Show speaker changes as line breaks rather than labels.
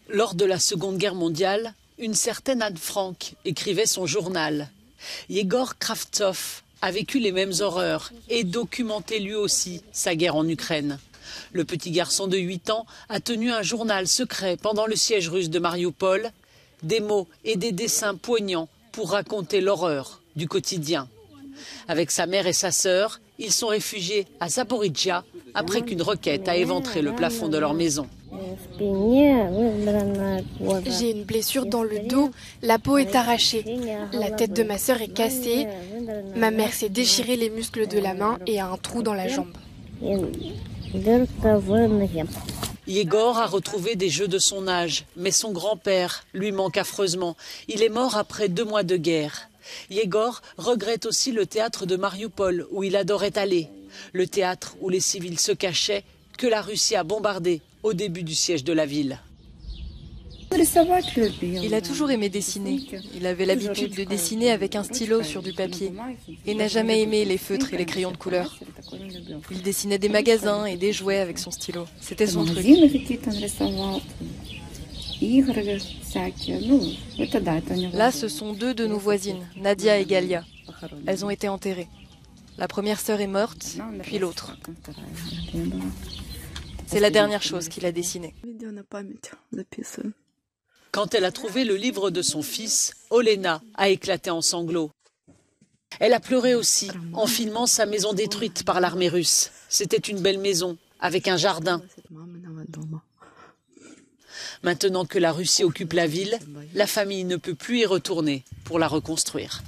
Lors de la Seconde Guerre mondiale, une certaine Anne Frank écrivait son journal. Yegor Kravtsov a vécu les mêmes horreurs et documenté lui aussi sa guerre en Ukraine. Le petit garçon de 8 ans a tenu un journal secret pendant le siège russe de Mariupol, des mots et des dessins poignants pour raconter l'horreur du quotidien. Avec sa mère et sa sœur, ils sont réfugiés à Zaporijia après qu'une roquette a éventré le plafond de leur maison.
J'ai une blessure dans le dos, la peau est arrachée, la tête de ma sœur est cassée, ma mère s'est déchiré les muscles de la main et a un trou dans la jambe.
Yegor a retrouvé des jeux de son âge, mais son grand-père lui manque affreusement. Il est mort après 2 mois de guerre. Yegor regrette aussi le théâtre de Mariupol où il adorait aller. Le théâtre où les civils se cachaient, que la Russie a bombardé au début du siège de la ville.
Il a toujours aimé dessiner. Il avait l'habitude de dessiner avec un stylo sur du papier et n'a jamais aimé les feutres et les crayons de couleur. Il dessinait des magasins et des jouets avec son stylo. C'était son truc. Là, ce sont 2 de nos voisines, Nadia et Galia. Elles ont été enterrées. La première sœur est morte, puis l'autre. C'est la dernière chose qu'il a dessinée.
Quand elle a trouvé le livre de son fils, Olena a éclaté en sanglots. Elle a pleuré aussi en filmant sa maison détruite par l'armée russe. C'était une belle maison avec un jardin. Maintenant que la Russie occupe la ville, la famille ne peut plus y retourner pour la reconstruire.